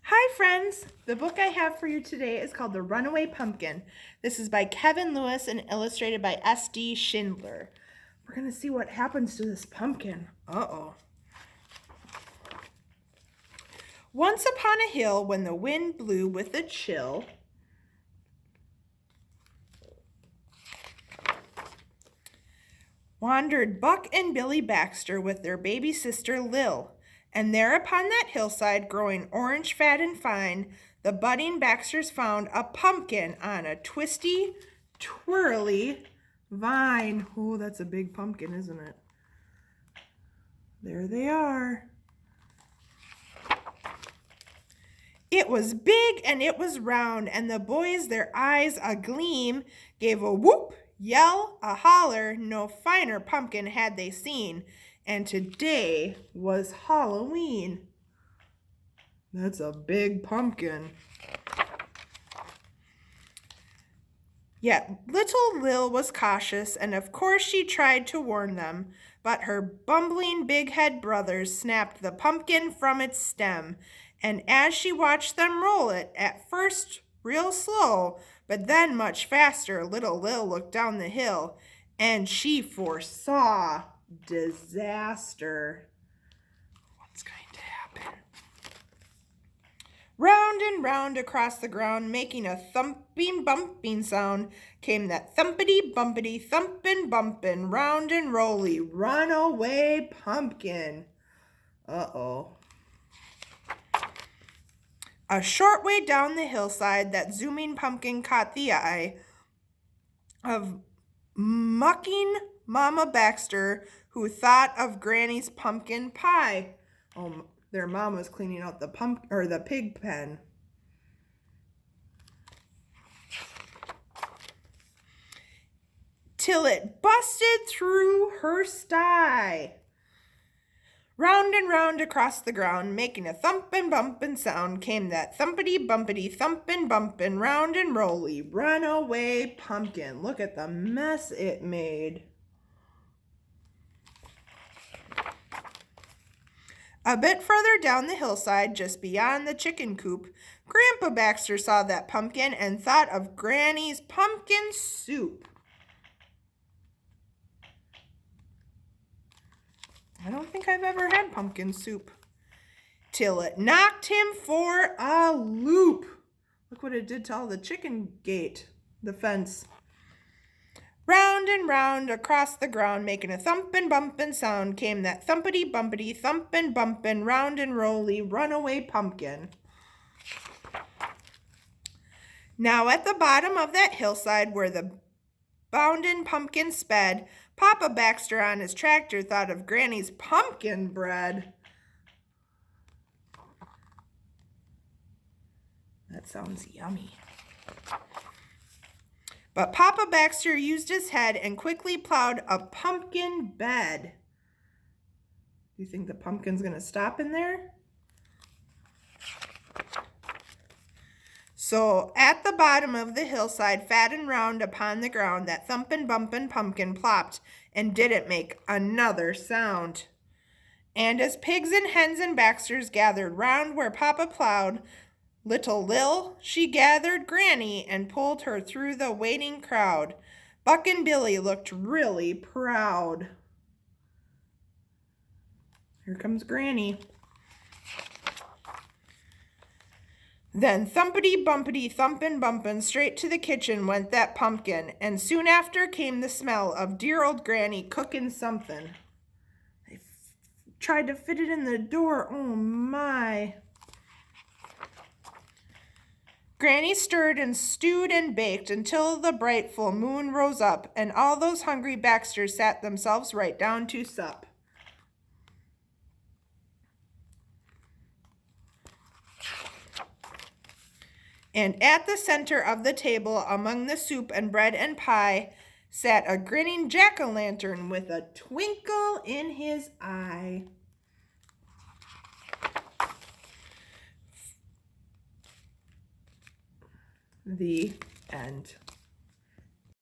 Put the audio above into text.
Hi friends! The book I have for you today is called The Runaway Pumpkin. This is by Kevin Lewis and illustrated by S.D. Schindler. We're going to see what happens to this pumpkin. Uh-oh. Once upon a hill, when the wind blew with a chill, wandered Buck and Billy Baxter with their baby sister Lil. And there upon that hillside, growing orange, fat, and fine, the budding Baxters found a pumpkin on a twisty, twirly vine. Oh, that's a big pumpkin, isn't it? There they are. It was big and it was round, and the boys, their eyes agleam, gave a whoop, yell, a holler. No finer pumpkin had they seen. And today was Halloween. That's a big pumpkin. Yet little Lil was cautious, and of course she tried to warn them, but her bumbling big-head brothers snapped the pumpkin from its stem, and as she watched them roll it, at first real slow, but then much faster, little Lil looked down the hill, and she foresaw disaster. What's going to happen? Round and round across the ground, making a thumping, bumping sound, came that thumpity, bumpity, thumpin', bumpin', round and rolly, runaway pumpkin. Uh-oh. A short way down the hillside, that zooming pumpkin caught the eye of mucking Mama Baxter, who thought of Granny's pumpkin pie. Oh, their mom was cleaning out the pig pen. Till it busted through her sty. Round and round across the ground, making a thumpin' bumpin' sound, came that thumpity bumpity thumpin' bumpin', round and rolly, runaway pumpkin. Look at the mess it made. A bit further down the hillside, just beyond the chicken coop, Grandpa Baxter saw that pumpkin and thought of Granny's pumpkin soup. I don't think I've ever had pumpkin soup. Till it knocked him for a loop. Look what it did to all the chicken gate, the fence. Round and round across the ground, making a thumpin' bumpin' sound, came that thumpity bumpity thumpin' bumpin', round and rolly, runaway pumpkin. Now at the bottom of that hillside where the boundin' pumpkin sped, Papa Baxter on his tractor thought of Granny's pumpkin bread. That sounds yummy. But Papa Baxter used his head and quickly plowed a pumpkin bed. Do you think the pumpkin's going to stop in there? So at the bottom of the hillside, fat and round upon the ground, that thumpin' bumpin' pumpkin plopped and didn't make another sound. And as pigs and hens and Baxters gathered round where Papa plowed, little Lil, she gathered Granny and pulled her through the waiting crowd. Buck and Billy looked really proud. Here comes Granny. Then thumpity bumpity thumpin' bumpin', straight to the kitchen went that pumpkin, and soon after came the smell of dear old Granny cooking something. They tried to fit it in the door. Oh my. Granny stirred and stewed and baked until the bright full moon rose up, and all those hungry Baxters sat themselves right down to sup. And at the center of the table, among the soup and bread and pie, sat a grinning jack-o'-lantern with a twinkle in his eye. The end.